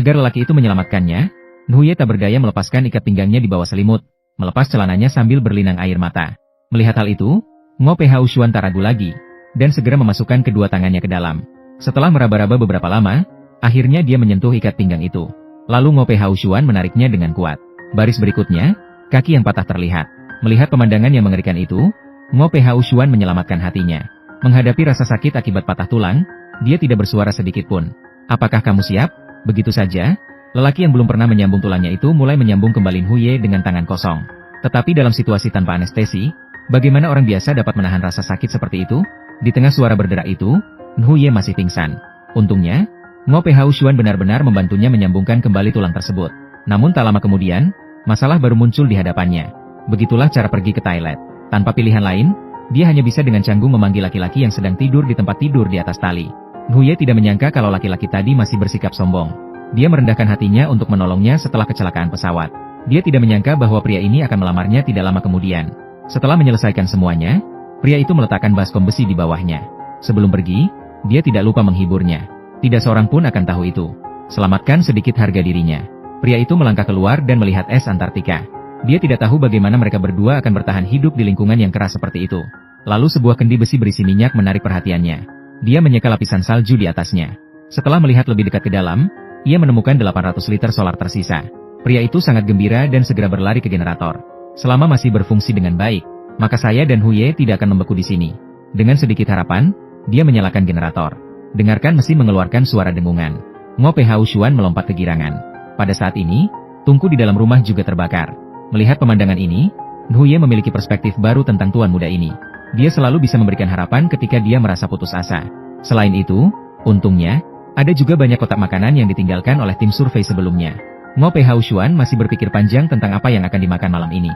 Agar lelaki itu menyelamatkannya, Nhuye tak berdaya melepaskan ikat pinggangnya di bawah selimut, melepas celananya sambil berlinang air mata. Melihat hal itu, Ngo Phaoshuan tak ragu lagi, dan segera memasukkan kedua tangannya ke dalam. Setelah meraba-raba beberapa lama, akhirnya dia menyentuh ikat pinggang itu. Lalu Ngo Phaoshuan menariknya dengan kuat. Baris berikutnya, kaki yang patah terlihat. Melihat pemandangan yang mengerikan itu, Ngo Phaoshuan menyelamatkan hatinya. Menghadapi rasa sakit akibat patah tulang, dia tidak bersuara sedikit pun. Apakah kamu siap? Begitu saja, lelaki yang belum pernah menyambung tulangnya itu mulai menyambung kembali Nhuye dengan tangan kosong. Tetapi dalam situasi tanpa anestesi, bagaimana orang biasa dapat menahan rasa sakit seperti itu? Di tengah suara berderak itu, Nhuye masih pingsan. Untungnya, Ngo Phaoshuan benar-benar membantunya menyambungkan kembali tulang tersebut. Namun tak lama kemudian, masalah baru muncul di hadapannya. Begitulah cara pergi ke toilet. Tanpa pilihan lain, dia hanya bisa dengan canggung memanggil laki-laki yang sedang tidur di tempat tidur di atas tali. Nhuye tidak menyangka kalau laki-laki tadi masih bersikap sombong. Dia merendahkan hatinya untuk menolongnya setelah kecelakaan pesawat. Dia tidak menyangka bahwa pria ini akan melamarnya tidak lama kemudian. Setelah menyelesaikan semuanya, pria itu meletakkan baskom besi di bawahnya. Sebelum pergi, dia tidak lupa menghiburnya. Tidak seorang pun akan tahu itu. Selamatkan sedikit harga dirinya. Pria itu melangkah keluar dan melihat es Antartika. Dia tidak tahu bagaimana mereka berdua akan bertahan hidup di lingkungan yang keras seperti itu. Lalu sebuah kendi besi berisi minyak menarik perhatiannya. Dia menyeka lapisan salju di atasnya. Setelah melihat lebih dekat ke dalam, ia menemukan 800 liter solar tersisa. Pria itu sangat gembira dan segera berlari ke generator. Selama masih berfungsi dengan baik, maka saya dan Huye tidak akan membeku di sini. Dengan sedikit harapan, dia menyalakan generator. Dengarkan mesin mengeluarkan suara dengungan. Ngo Phaoshuan melompat kegirangan. Pada saat ini, tungku di dalam rumah juga terbakar. Melihat pemandangan ini, Nhuye memiliki perspektif baru tentang tuan muda ini. Dia selalu bisa memberikan harapan ketika dia merasa putus asa. Selain itu, untungnya, ada juga banyak kotak makanan yang ditinggalkan oleh tim survei sebelumnya. Ngo Phaoshuan masih berpikir panjang tentang apa yang akan dimakan malam ini.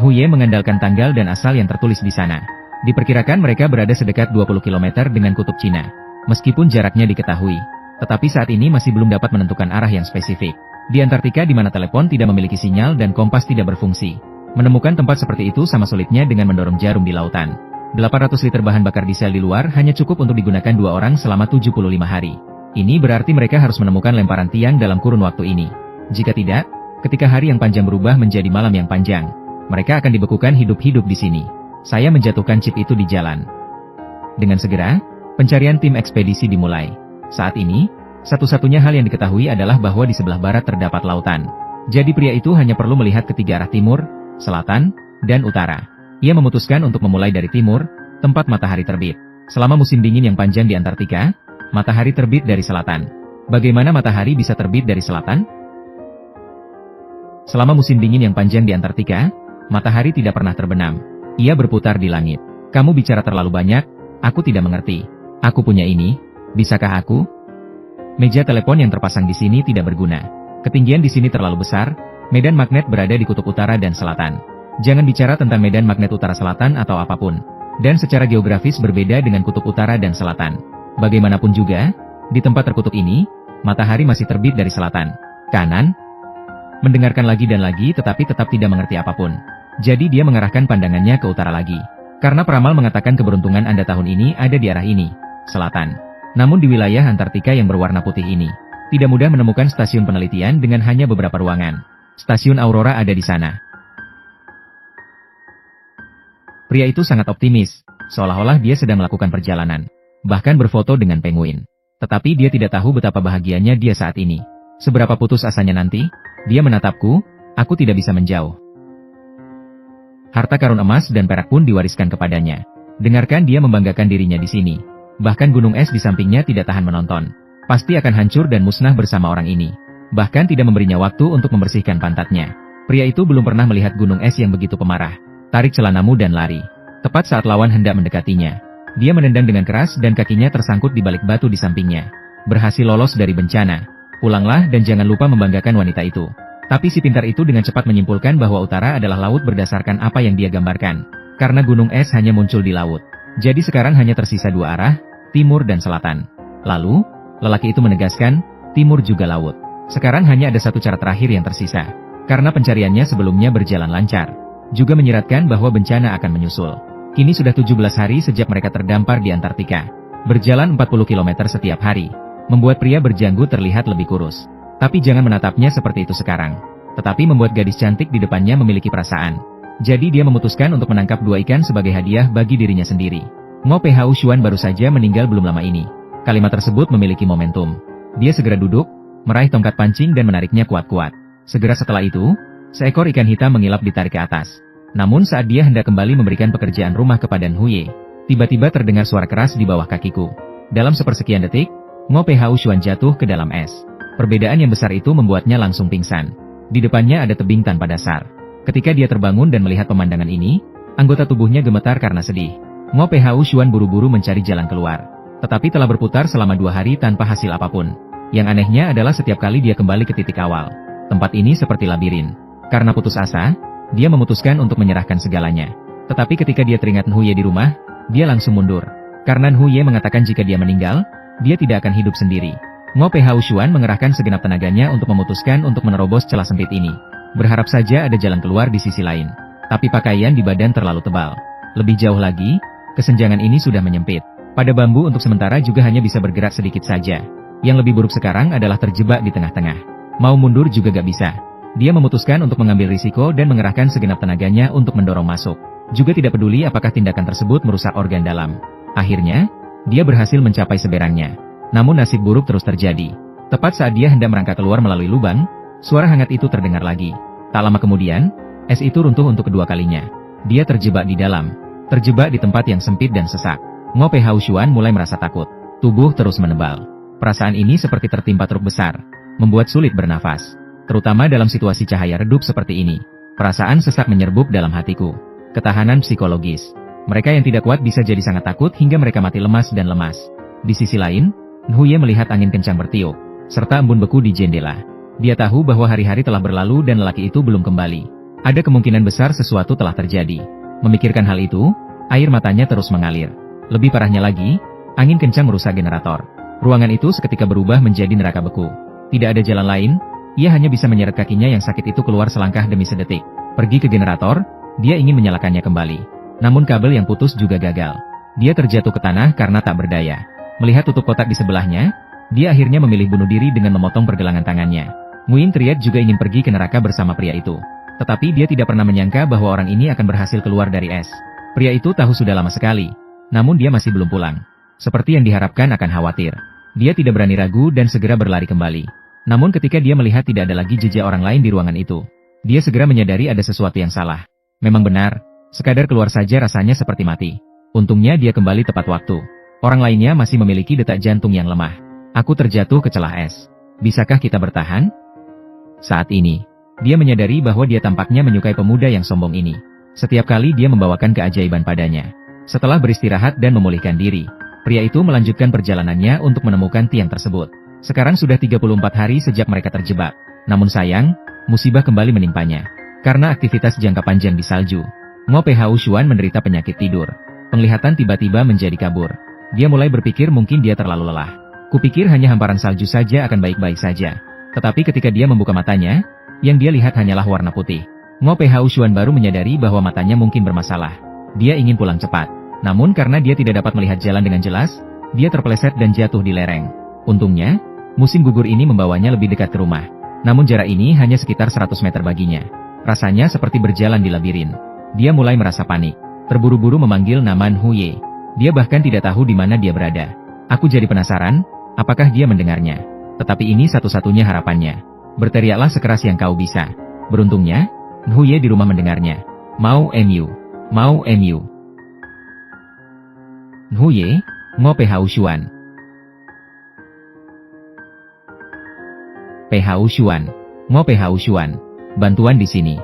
Nhuye mengandalkan tanggal dan asal yang tertulis di sana. Diperkirakan mereka berada sedekat 20 km dengan kutub Cina. Meskipun jaraknya diketahui, tetapi saat ini masih belum dapat menentukan arah yang spesifik. Di Antartika di mana telepon tidak memiliki sinyal dan kompas tidak berfungsi. Menemukan tempat seperti itu sama sulitnya dengan mendorong jarum di lautan. 800 liter bahan bakar diesel di luar hanya cukup untuk digunakan 2 orang selama 75 hari. Ini berarti mereka harus menemukan lemparan tiang dalam kurun waktu ini. Jika tidak, ketika hari yang panjang berubah menjadi malam yang panjang, mereka akan dibekukan hidup-hidup di sini. Saya menjatuhkan chip itu di jalan. Dengan segera, pencarian tim ekspedisi dimulai. Saat ini, satu-satunya hal yang diketahui adalah bahwa di sebelah barat terdapat lautan. Jadi pria itu hanya perlu melihat ketiga arah timur, selatan, dan utara. Ia memutuskan untuk memulai dari timur, tempat matahari terbit. Selama musim dingin yang panjang di Antartika, matahari terbit dari selatan. Bagaimana matahari bisa terbit dari selatan? Selama musim dingin yang panjang di Antartika, matahari tidak pernah terbenam. Ia berputar di langit. Kamu bicara terlalu banyak, aku tidak mengerti. Aku punya ini, bisakah aku? Meja telepon yang terpasang di sini tidak berguna. Ketinggian di sini terlalu besar, medan magnet berada di kutub utara dan selatan. Jangan bicara tentang medan magnet utara-selatan atau apapun. Dan secara geografis berbeda dengan kutub utara dan selatan. Bagaimanapun juga, di tempat terkutuk ini, matahari masih terbit dari selatan. Kanan? Mendengarkan lagi dan lagi tetapi tetap tidak mengerti apapun. Jadi dia mengarahkan pandangannya ke utara lagi. Karena peramal mengatakan keberuntungan Anda tahun ini ada di arah ini, selatan. Namun di wilayah Antartika yang berwarna putih ini, tidak mudah menemukan stasiun penelitian dengan hanya beberapa ruangan. Stasiun Aurora ada di sana. Pria itu sangat optimis, seolah-olah dia sedang melakukan perjalanan, bahkan berfoto dengan penguin. Tetapi dia tidak tahu betapa bahagianya dia saat ini. Seberapa putus asanya nanti, dia menatapku, aku tidak bisa menjauh. Harta karun emas dan perak pun diwariskan kepadanya. Dengarkan dia membanggakan dirinya di sini. Bahkan gunung es di sampingnya tidak tahan menonton. Pasti akan hancur dan musnah bersama orang ini. Bahkan tidak memberinya waktu untuk membersihkan pantatnya. Pria itu belum pernah melihat gunung es yang begitu pemarah. Tarik celanamu dan lari. Tepat saat lawan hendak mendekatinya, dia menendang dengan keras dan kakinya tersangkut di balik batu di sampingnya. Berhasil lolos dari bencana. Pulanglah dan jangan lupa membanggakan wanita itu. Tapi si pintar itu dengan cepat menyimpulkan bahwa utara adalah laut berdasarkan apa yang dia gambarkan. Karena gunung es hanya muncul di laut. Jadi sekarang hanya tersisa 2 arah, timur dan selatan. Lalu, lelaki itu menegaskan, timur juga laut. Sekarang hanya ada satu cara terakhir yang tersisa. Karena pencariannya sebelumnya berjalan lancar. Juga menyiratkan bahwa bencana akan menyusul. Kini sudah 17 hari sejak mereka terdampar di Antartika. Berjalan 40 km setiap hari, membuat pria berjanggut terlihat lebih kurus. Tapi jangan menatapnya seperti itu sekarang. Tetapi membuat gadis cantik di depannya memiliki perasaan. Jadi dia memutuskan untuk menangkap 2 ikan sebagai hadiah bagi dirinya sendiri. Ngo Phou Xuan baru saja meninggal belum lama ini. Kalimat tersebut memiliki momentum. Dia segera duduk, meraih tongkat pancing dan menariknya kuat-kuat. Segera setelah itu, seekor ikan hitam mengilap ditarik ke atas. Namun saat dia hendak kembali memberikan pekerjaan rumah kepada Huye, tiba-tiba terdengar suara keras di bawah kakiku. Dalam sepersekian detik, Ngo Phou Xuan jatuh ke dalam es. Perbedaan yang besar itu membuatnya langsung pingsan. Di depannya ada tebing tanpa dasar. Ketika dia terbangun dan melihat pemandangan ini, anggota tubuhnya gemetar karena sedih. Ngo Phou Xuan buru-buru mencari jalan keluar. Tetapi telah berputar selama 2 hari tanpa hasil apapun. Yang anehnya adalah setiap kali dia kembali ke titik awal. Tempat ini seperti labirin. Karena putus asa, dia memutuskan untuk menyerahkan segalanya. Tetapi ketika dia teringat Huye di rumah, dia langsung mundur. Karena Huye mengatakan jika dia meninggal, dia tidak akan hidup sendiri. Ngo Phou Xuan mengerahkan segenap tenaganya untuk memutuskan untuk menerobos celah sempit ini. Berharap saja ada jalan keluar di sisi lain. Tapi pakaian di badan terlalu tebal. Lebih jauh lagi, kesenjangan ini sudah menyempit. Pada bambu untuk sementara juga hanya bisa bergerak sedikit saja. Yang lebih buruk sekarang adalah terjebak di tengah-tengah. Mau mundur juga gak bisa. Dia memutuskan untuk mengambil risiko dan mengerahkan segenap tenaganya untuk mendorong masuk. Juga tidak peduli apakah tindakan tersebut merusak organ dalam. Akhirnya, dia berhasil mencapai seberangnya. Namun nasib buruk terus terjadi. Tepat saat dia hendak merangkak keluar melalui lubang, suara hangat itu terdengar lagi. Tak lama kemudian, es itu runtuh untuk kedua kalinya. Dia terjebak di dalam. Terjebak di tempat yang sempit dan sesak. Ngo Phou Xuan mulai merasa takut. Tubuh terus menebal. Perasaan ini seperti tertimpa truk besar. Membuat sulit bernafas. Terutama dalam situasi cahaya redup seperti ini. Perasaan sesak menyerbuk dalam hatiku. Ketahanan psikologis. Mereka yang tidak kuat bisa jadi sangat takut hingga mereka mati lemas dan lemas. Di sisi lain, Huye melihat angin kencang bertiup, serta embun beku di jendela. Dia tahu bahwa hari-hari telah berlalu dan lelaki itu belum kembali. Ada kemungkinan besar sesuatu telah terjadi. Memikirkan hal itu, air matanya terus mengalir. Lebih parahnya lagi, angin kencang merusak generator. Ruangan itu seketika berubah menjadi neraka beku. Tidak ada jalan lain, ia hanya bisa menyeret kakinya yang sakit itu keluar selangkah demi sedetik. Pergi ke generator, dia ingin menyalakannya kembali. Namun kabel yang putus juga gagal. Dia terjatuh ke tanah karena tak berdaya. Melihat tutup kotak di sebelahnya, dia akhirnya memilih bunuh diri dengan memotong pergelangan tangannya. Nguyen Triad juga ingin pergi ke neraka bersama pria itu. Tetapi dia tidak pernah menyangka bahwa orang ini akan berhasil keluar dari es. Pria itu tahu sudah lama sekali. Namun dia masih belum pulang. Seperti yang diharapkan akan khawatir. Dia tidak berani ragu dan segera berlari kembali. Namun ketika dia melihat tidak ada lagi jejak orang lain di ruangan itu, dia segera menyadari ada sesuatu yang salah. Memang benar, sekadar keluar saja rasanya seperti mati. Untungnya dia kembali tepat waktu. Orang lainnya masih memiliki detak jantung yang lemah. Aku terjatuh ke celah es. Bisakah kita bertahan? Saat ini, dia menyadari bahwa dia tampaknya menyukai pemuda yang sombong ini. Setiap kali dia membawakan keajaiban padanya. Setelah beristirahat dan memulihkan diri, pria itu melanjutkan perjalanannya untuk menemukan tiang tersebut. Sekarang sudah 34 hari sejak mereka terjebak. Namun sayang, musibah kembali menimpanya. Karena aktivitas jangka panjang di salju, Ngo Phou Xuan menderita penyakit tidur. Penglihatan tiba-tiba menjadi kabur. Dia mulai berpikir mungkin dia terlalu lelah. Kupikir hanya hamparan salju saja akan baik-baik saja. Tetapi ketika dia membuka matanya, yang dia lihat hanyalah warna putih. Ngo Phou Xuan baru menyadari bahwa matanya mungkin bermasalah. Dia ingin pulang cepat. Namun karena dia tidak dapat melihat jalan dengan jelas, dia terpeleset dan jatuh di lereng. Untungnya, musim gugur ini membawanya lebih dekat ke rumah. Namun jarak ini hanya sekitar 100 meter baginya. Rasanya seperti berjalan di labirin. Dia mulai merasa panik. Terburu-buru memanggil nama Huye. Dia bahkan tidak tahu di mana dia berada. Aku jadi penasaran, apakah dia mendengarnya? Tetapi ini satu-satunya harapannya. Berteriaklah sekeras yang kau bisa. Beruntungnya, Huye di rumah mendengarnya. Mau mu. Mau mu. Huye, Ngo Phou Xuan. Phou Xuan. Ngo Phou Xuan. Bantuan di sini.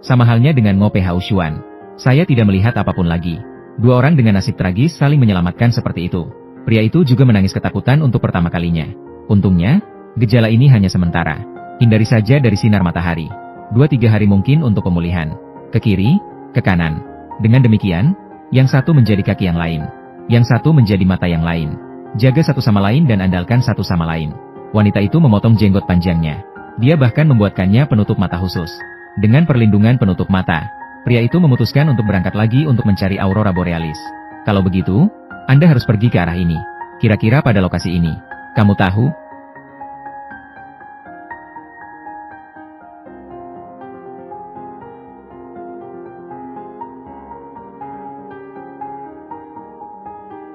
Sama halnya dengan Ngo Phou Xuan. Saya tidak melihat apapun lagi. Dua orang dengan nasib tragis saling menyelamatkan seperti itu. Pria itu juga menangis ketakutan untuk pertama kalinya. Untungnya, gejala ini hanya sementara. Hindari saja dari sinar matahari. 2-3 hari mungkin untuk pemulihan. Ke kiri, ke kanan. Dengan demikian, yang satu menjadi kaki yang lain. Yang satu menjadi mata yang lain. Jaga satu sama lain dan andalkan satu sama lain. Wanita itu memotong jenggot panjangnya. Dia bahkan membuatkannya penutup mata khusus. Dengan perlindungan penutup mata, pria itu memutuskan untuk berangkat lagi untuk mencari aurora borealis. Kalau begitu, Anda harus pergi ke arah ini. Kira-kira pada lokasi ini. Kamu tahu?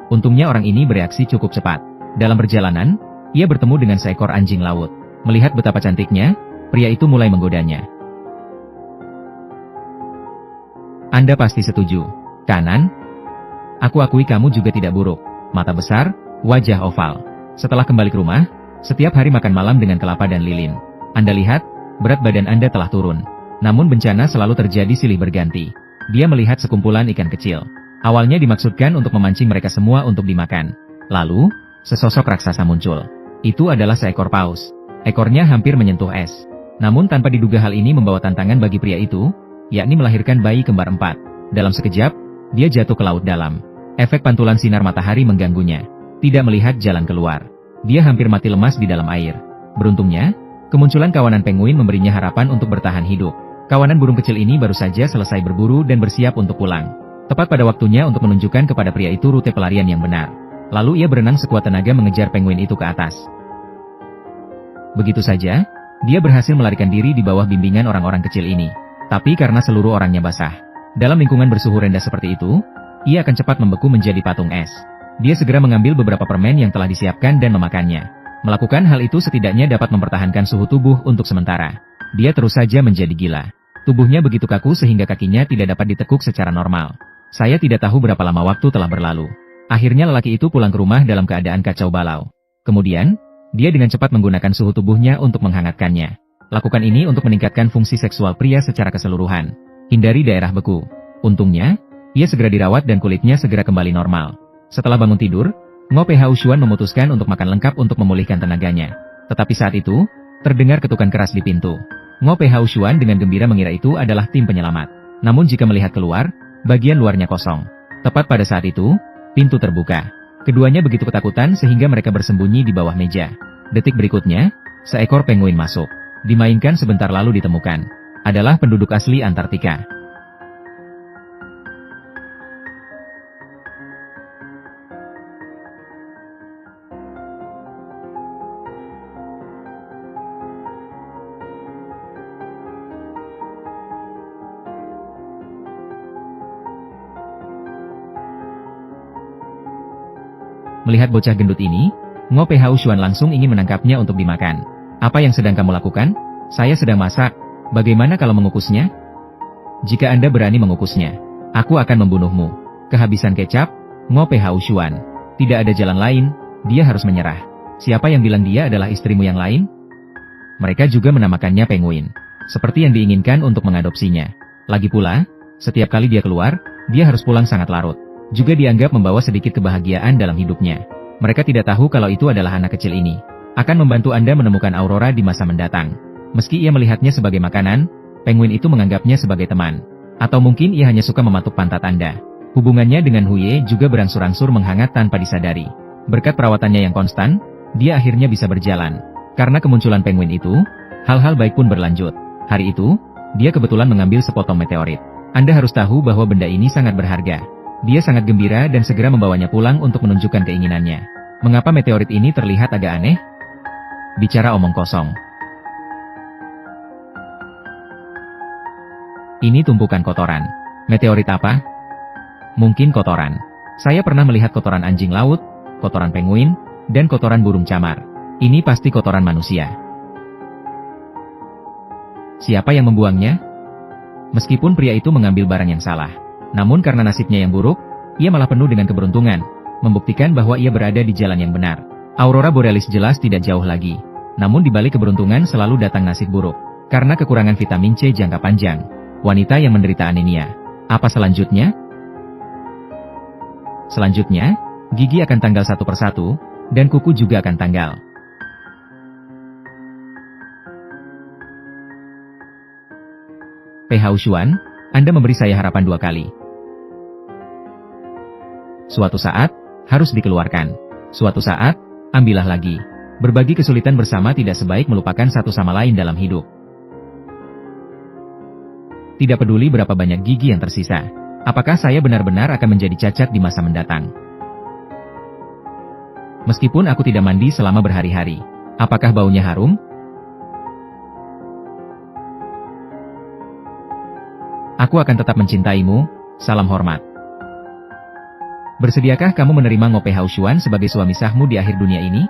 Untungnya orang ini bereaksi cukup cepat. Dalam perjalanan, ia bertemu dengan seekor anjing laut. Melihat betapa cantiknya, pria itu mulai menggodanya. Anda pasti setuju, kanan? Aku akui kamu juga tidak buruk. Mata besar, wajah oval. Setelah kembali ke rumah, setiap hari makan malam dengan kelapa dan lilin. Anda lihat, berat badan Anda telah turun. Namun bencana selalu terjadi silih berganti. Dia melihat sekumpulan ikan kecil. Awalnya dimaksudkan untuk memancing mereka semua untuk dimakan. Lalu, sesosok raksasa muncul. Itu adalah seekor paus. Ekornya hampir menyentuh es. Namun tanpa diduga hal ini membawa tantangan bagi pria itu, yakni melahirkan bayi kembar 4. Dalam sekejap, dia jatuh ke laut dalam. Efek pantulan sinar matahari mengganggunya. Tidak melihat jalan keluar. Dia hampir mati lemas di dalam air. Beruntungnya, kemunculan kawanan penguin memberinya harapan untuk bertahan hidup. Kawanan burung kecil ini baru saja selesai berburu dan bersiap untuk pulang. Tepat pada waktunya untuk menunjukkan kepada pria itu rute pelarian yang benar. Lalu ia berenang sekuat tenaga mengejar penguin itu ke atas. Begitu saja, dia berhasil melarikan diri di bawah bimbingan orang-orang kecil ini. Tapi karena seluruh orangnya basah. Dalam lingkungan bersuhu rendah seperti itu, ia akan cepat membeku menjadi patung es. Dia segera mengambil beberapa permen yang telah disiapkan dan memakannya. Melakukan hal itu setidaknya dapat mempertahankan suhu tubuh untuk sementara. Dia terus saja menjadi gila. Tubuhnya begitu kaku sehingga kakinya tidak dapat ditekuk secara normal. Saya tidak tahu berapa lama waktu telah berlalu. Akhirnya lelaki itu pulang ke rumah dalam keadaan kacau balau. Kemudian, dia dengan cepat menggunakan suhu tubuhnya untuk menghangatkannya. Lakukan ini untuk meningkatkan fungsi seksual pria secara keseluruhan. Hindari daerah beku. Untungnya, ia segera dirawat dan kulitnya segera kembali normal. Setelah bangun tidur, Ngo Phu Xuan memutuskan untuk makan lengkap untuk memulihkan tenaganya. Tetapi saat itu, terdengar ketukan keras di pintu. Ngo Phu Xuan dengan gembira mengira itu adalah tim penyelamat. Namun jika melihat keluar, bagian luarnya kosong. Tepat pada saat itu, pintu terbuka. Keduanya begitu ketakutan sehingga mereka bersembunyi di bawah meja. Detik berikutnya, seekor penguin masuk. Dimainkan sebentar lalu ditemukan. Adalah penduduk asli Antartika. Melihat bocah gendut ini, Ngo Phu Xuan langsung ingin menangkapnya untuk dimakan. Apa yang sedang kamu lakukan? Saya sedang masak. Bagaimana kalau mengukusnya? Jika Anda berani mengukusnya, aku akan membunuhmu. Kehabisan kecap, Ngo Phu Xuan. Tidak ada jalan lain, dia harus menyerah. Siapa yang bilang dia adalah istrimu yang lain? Mereka juga menamakannya penguin. Seperti yang diinginkan untuk mengadopsinya. Lagi pula, setiap kali dia keluar, dia harus pulang sangat larut. Juga dianggap membawa sedikit kebahagiaan dalam hidupnya. Mereka tidak tahu kalau itu adalah anak kecil ini. Akan membantu Anda menemukan Aurora di masa mendatang. Meski ia melihatnya sebagai makanan, penguin itu menganggapnya sebagai teman. Atau mungkin ia hanya suka mematuk pantat Anda. Hubungannya dengan Huye juga berangsur-angsur menghangat tanpa disadari. Berkat perawatannya yang konstan, dia akhirnya bisa berjalan. Karena kemunculan penguin itu, hal-hal baik pun berlanjut. Hari itu, dia kebetulan mengambil sepotong meteorit. Anda harus tahu bahwa benda ini sangat berharga. Dia sangat gembira dan segera membawanya pulang untuk menunjukkan keinginannya. Mengapa meteorit ini terlihat agak aneh? Bicara omong kosong. Ini tumpukan kotoran. Meteorit apa? Mungkin kotoran. Saya pernah melihat kotoran anjing laut, kotoran penguin, dan kotoran burung camar. Ini pasti kotoran manusia. Siapa yang membuangnya? Meskipun pria itu mengambil barang yang salah. Namun karena nasibnya yang buruk, ia malah penuh dengan keberuntungan, membuktikan bahwa ia berada di jalan yang benar. Aurora Borealis jelas tidak jauh lagi. Namun di balik keberuntungan selalu datang nasib buruk. Karena kekurangan vitamin C jangka panjang. Wanita yang menderita anemia. Apa selanjutnya? Selanjutnya, gigi akan tanggal satu persatu, dan kuku juga akan tanggal. Phu Xuan, Anda memberi saya harapan 2 kali. Suatu saat, harus dikeluarkan. Suatu saat, ambillah lagi. Berbagi kesulitan bersama tidak sebaik melupakan satu sama lain dalam hidup. Tidak peduli berapa banyak gigi yang tersisa. Apakah saya benar-benar akan menjadi cacat di masa mendatang? Meskipun aku tidak mandi selama berhari-hari. Apakah baunya harum? Aku akan tetap mencintaimu. Salam hormat. Bersediakah kamu menerima Ngo Pei Haoshuan sebagai suami sahmu di akhir dunia ini?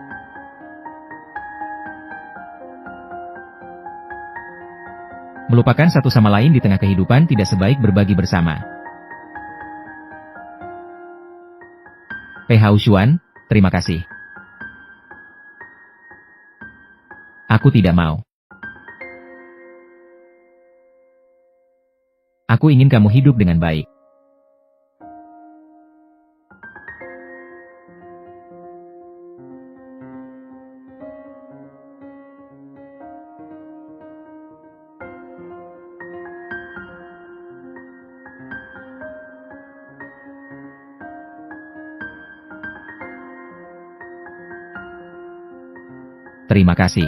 Melupakan satu sama lain di tengah kehidupan tidak sebaik berbagi bersama. Pei Haoshuan, terima kasih. Aku tidak mau. Aku ingin kamu hidup dengan baik. Terima kasih.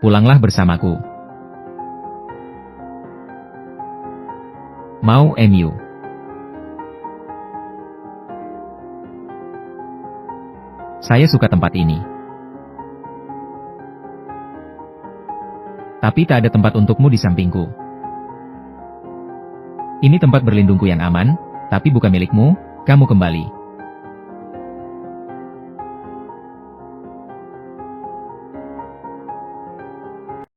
Pulanglah bersamaku. Mau MU. Saya suka tempat ini. Tapi tak ada tempat untukmu di sampingku. Ini tempat berlindungku yang aman, tapi bukan milikmu, kamu kembali.